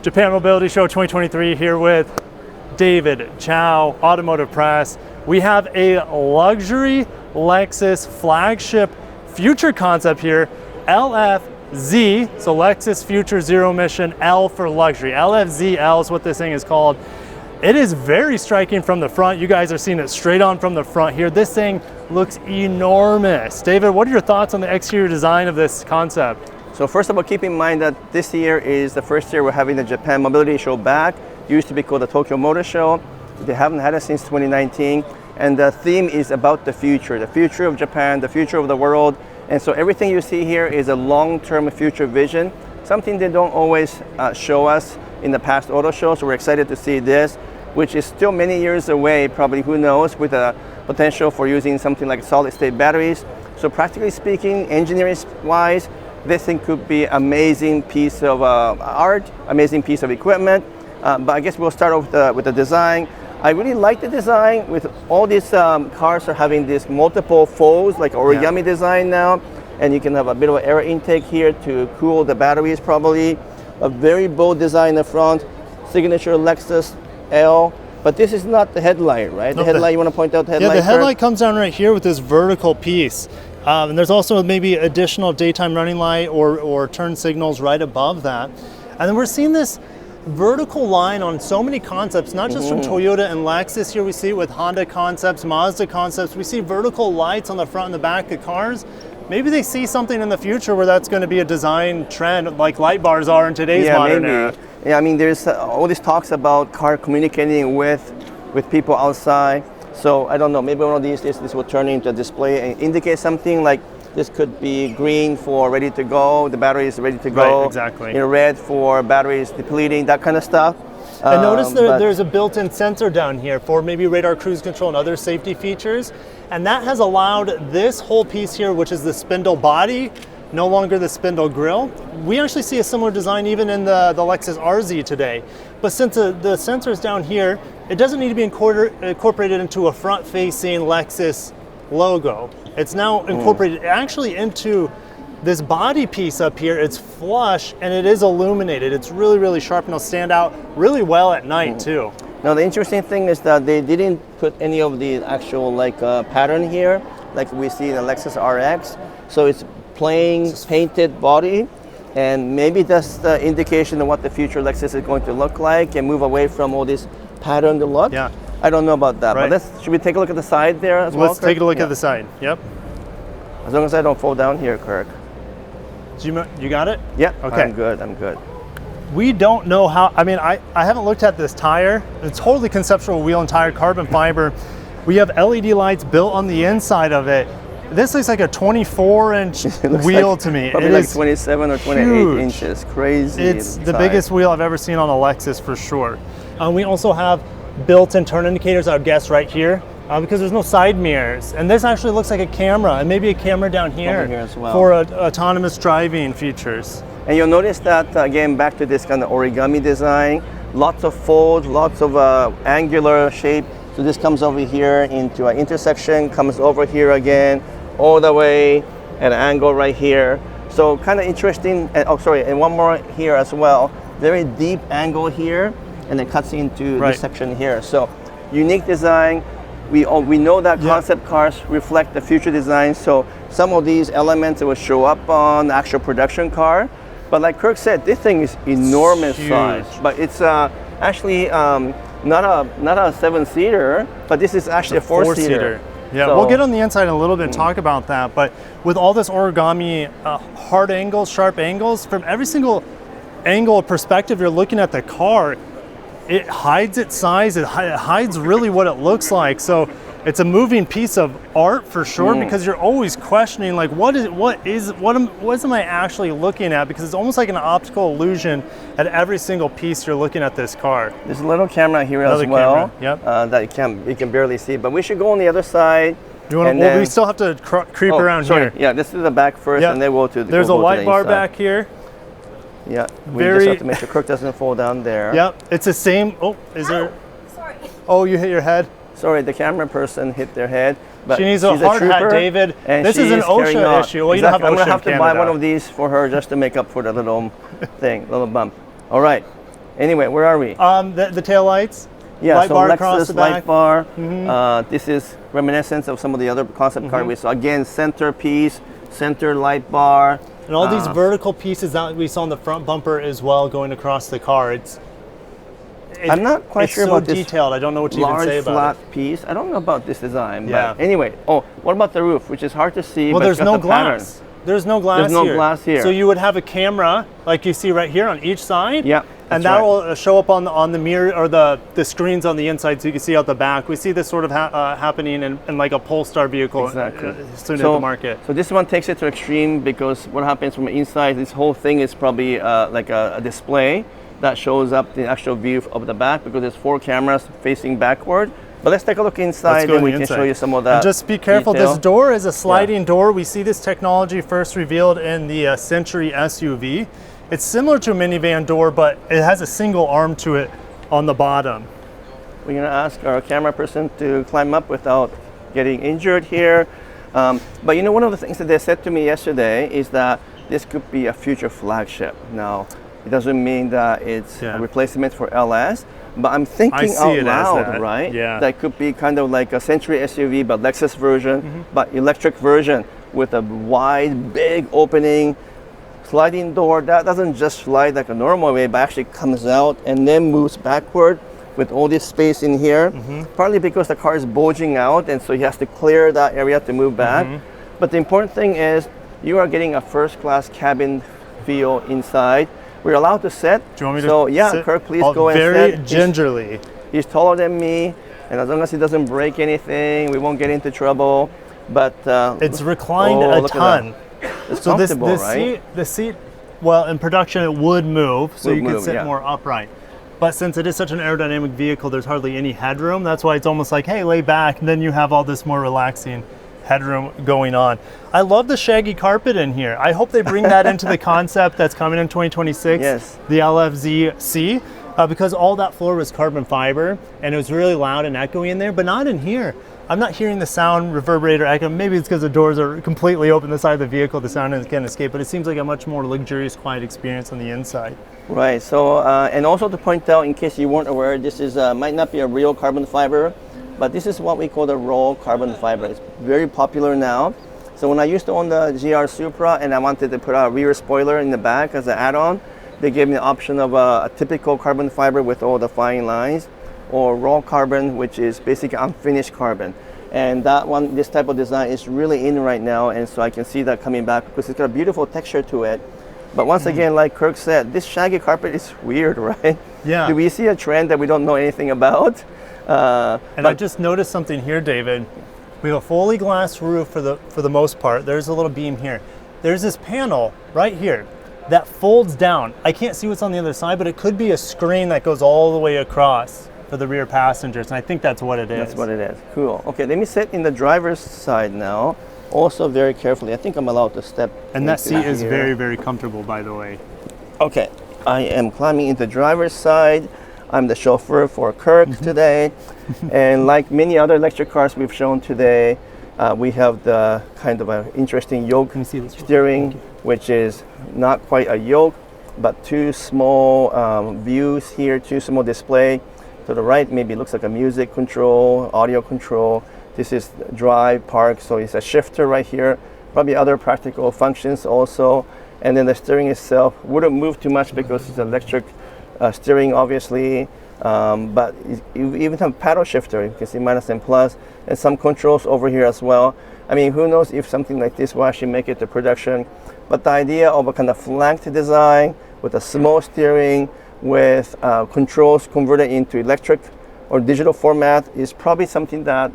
Japan Mobility Show 2023 here with David Chow, Automotive Press. We have a luxury Lexus flagship future concept here, LFZ, so Lexus Future Zero Emission, L for luxury. LFZL is what this thing is called. It is very striking from the front. You guys are seeing it straight on from the front here. This thing looks enormous. David, what are your thoughts on the exterior design of this concept? So first of all, keep in mind that this year is the first year we're having the Japan Mobility Show back. It used to be called the Tokyo Motor Show. They haven't had it since 2019. And the theme is about the future of Japan, the future of the world. And so everything you see here is a long-term future vision, something they don't always show us in the past auto shows. So we're excited to see this, which is still many years away, probably, who knows, with a potential for using something like solid-state batteries. So practically speaking, engineering-wise, this thing could be amazing piece of art, amazing piece of equipment. But I guess we'll start off with the design. I really like the design with all these cars are having these multiple folds, like origami design now. And you can have a bit of an air intake here to cool the batteries probably. A very bold design in the front, signature Lexus L. But this is not the headlight, right? The headlight, you want to point out the headlight? Yeah, the headlight comes down right here with this vertical piece. And there's also maybe additional daytime running light or turn signals right above that. And then we're seeing this vertical line on so many concepts, not just from Toyota and Lexus. Here we see it with Honda concepts, Mazda concepts. We see vertical lights on the front and the back of cars. Maybe they see something in the future where that's going to be a design trend like light bars are in today's modern era. Yeah, I mean, there's all these talks about car communicating with people outside. So I don't know, maybe one of these days this will turn into a display and indicate something like this could be green for ready to go, the battery is ready to go. Right, exactly. In red for batteries depleting, that kind of stuff. And notice there's a built-in sensor down here for maybe radar cruise control and other safety features. And that has allowed this whole piece here, which is the spindle body, no longer the spindle grille. We actually see a similar design even in the Lexus RZ today. But since the sensor is down here, it doesn't need to be incorporated into a front-facing Lexus logo. It's now incorporated actually into this body piece up here. It's flush and it is illuminated. It's really, really sharp and it'll stand out really well at night too. Now the interesting thing is that they didn't put any of the actual pattern here, like we see in the Lexus RX. So it's plain painted body, and maybe that's the indication of what the future Lexus is going to look like and move away from all this patterned look. Yeah. I don't know about that, but should we take a look at the side there as well? Let's take a look at the side. Yep. As long as I don't fall down here, Kirk. You got it? Yeah. Okay. I'm good. I'm good. We don't know how. I mean, I haven't looked at this tire. It's totally conceptual wheel and tire, carbon fiber. We have LED lights built on the inside of it. This looks like a 24-inch wheel to me. Probably like 27 or 28 huge. inches. Crazy. It's the biggest wheel I've ever seen on a Lexus for sure. We also have built-in turn indicators, I would guess, right here, because there's no side mirrors. And this actually looks like a camera, and maybe a camera down here, as well, for autonomous driving features. And you'll notice that, again, back to this kind of origami design, lots of folds, lots of angular shape. So this comes over here into an intersection, comes over here again, all the way at an angle right here. So kind of interesting, and one more here as well. Very deep angle here, and then cuts into this section here. So unique design. We know that concept cars reflect the future design. So some of these elements will show up on the actual production car. But like Kirk said, this thing is enormous size. But it's actually not a 7-seater, but this is actually a 4-seater. Yeah, so we'll get on the inside in a little bit and talk about that. But with all this origami, hard angles, sharp angles, from every single angle or perspective you're looking at the car, it hides its size, it hides really what it looks like. So it's a moving piece of art for sure, because you're always questioning like what am I actually looking at, because it's almost like an optical illusion at every single piece you're looking at this car. There's a little camera here as well that you can barely see, but we should go on the other side. We still have to creep around here. Yeah, this is the back first, and then we'll There's a light bar back here. Yeah, we just have to make sure Kirk doesn't fall down there. Yep, it's the same. Oh, is there? Sorry. Oh, you hit your head. Sorry, the camera person hit their head. But she needs a hard hat, David. This is an OSHA issue. Well, you don't have OSHA I'm going to have to buy one of these for her just to make up for the little thing, little bump. All right. Anyway, where are we? The tail lights. Yeah, light so bar across Lexus the light back. bar. This is reminiscent of some of the other concept car we saw. Again, center piece, center light bar. And all these vertical pieces that we saw on the front bumper as well going across the car. I'm not quite sure about this detailed. I don't know what to even say about large it. flat piece. I don't know about this design. Yeah. But anyway, what about the roof, which is hard to see? Well, but there's it's got no the pattern. glass. There's no glass There's no here. glass here. So you would have a camera like you see right here on each side. Yeah. And that will show up on the mirror or the screens on the inside, so you can see out the back. We see this sort of happening in like a Polestar vehicle soon at the market. So this one takes it to extreme because what happens from the inside, this whole thing is probably like a display that shows up the actual view of the back because there's 4 cameras facing backward. But let's take a look inside and we can show you some of that. And just be careful, detail. this door is a sliding door. We see this technology first revealed in the Century SUV. It's similar to a minivan door, but it has a single arm to it on the bottom. We're gonna ask our camera person to climb up without getting injured here. But you know, one of the things that they said to me yesterday is that this could be a future flagship. Now, it doesn't mean that it's a replacement for LS, but I'm thinking out loud, right? Yeah. That could be kind of like a Century SUV, but Lexus version, but electric version with a wide, big opening, sliding door that doesn't just slide like a normal way, but actually comes out and then moves backward with all this space in here. Partly because the car is bulging out, and so he has to clear that area to move back. But the important thing is you are getting a first-class cabin feel inside. We're allowed to sit. Do you want me to sit? Kirk, please go and sit. Very gingerly. He's taller than me, and as long as he doesn't break anything, we won't get into trouble. But it's reclined a ton. It's so comfortable, right? The seat, well, in production it would move, so you could sit more upright. But since it is such an aerodynamic vehicle, there's hardly any headroom. That's why it's almost like, hey, lay back, and then you have all this more relaxing headroom going on. I love the shaggy carpet in here. I hope they bring that into the concept that's coming in 2026, the LFZ-C, because all that floor was carbon fiber, and it was really loud and echoey in there, but not in here. I'm not hearing the sound reverberate or echo. Maybe it's because the doors are completely open the side of the vehicle, the sound can't escape, but it seems like a much more luxurious, quiet experience on the inside. Right, so, and also to point out, in case you weren't aware, this is might not be a real carbon fiber, but this is what we call the raw carbon fiber. It's very popular now. So when I used to own the GR Supra and I wanted to put a rear spoiler in the back as an add-on, they gave me the option of a typical carbon fiber with all the fine lines, or raw carbon, which is basically unfinished carbon. And that one, this type of design is really in right now, and so I can see that coming back because it's got a beautiful texture to it. But once again, like Kirk said, this shaggy carpet is weird, right? Yeah. Do we see a trend that we don't know anything about? And I just noticed something here, David. We have a fully glass roof for the most part. There's a little beam here. There's this panel right here that folds down. I can't see what's on the other side, but it could be a screen that goes all the way across for the rear passengers, and I think that's what it is. That's what it is. Cool. Okay, let me sit in the driver's side now. Also very carefully. I think I'm allowed to step. And that seat is very, very comfortable, by the way. Okay, I am climbing into the driver's side. I'm the chauffeur for Kirk today. And like many other electric cars we've shown today, we have the kind of an interesting yoke steering, which is not quite a yoke, but 2 small views here, 2 small display. To the right, maybe looks like a music control, audio control. This is drive, park, so it's a shifter right here. Probably other practical functions also. And then the steering itself wouldn't move too much because it's electric steering, obviously. But you even have paddle shifter, you can see minus and plus, and some controls over here as well. I mean, who knows if something like this will actually make it to production. But the idea of a kind of flanked design with a small steering, with controls converted into electric or digital format is probably something that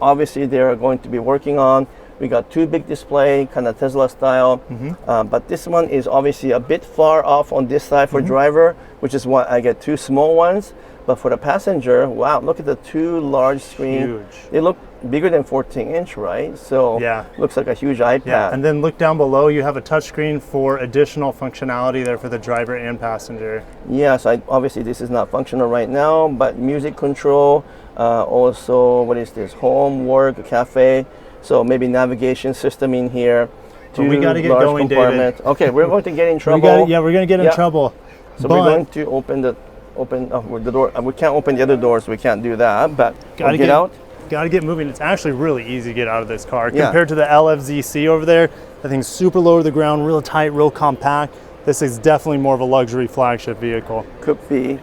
obviously they're going to be working on. We got 2 big display, kind of Tesla style, but this one is obviously a bit far off on this side for driver, which is why I get 2 small ones. But for the passenger, wow, look at the 2 large screen. Huge. They look bigger than 14-inch, right? So looks like a huge iPad. Yeah, and then look down below, you have a touchscreen for additional functionality there for the driver and passenger. Yes, obviously this is not functional right now, but music control, also, what is this? Home, work, cafe. So maybe navigation system in here. But we got to get going, David. Okay, we're going to get in trouble. We're going to get in trouble. So we're going to open the open the door. We can't open the other doors. We can't do that. But Gotta get out. Got to get moving. It's actually really easy to get out of this car Yeah. compared to the LFZC over there. That thing's super low to the ground, real tight, real compact. This is definitely more of a luxury flagship vehicle. Could be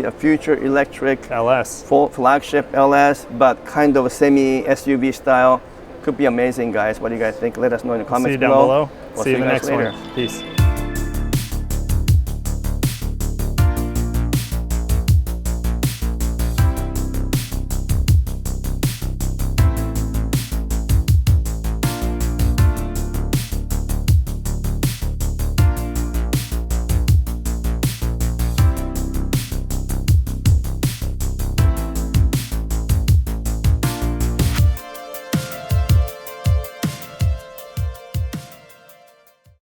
a future electric LS. full flagship LS, but kind of a semi SUV style. Could be amazing, guys. What do you guys think? Let us know in the comments See you down below. below. We'll see you in the guys next later. one. Peace.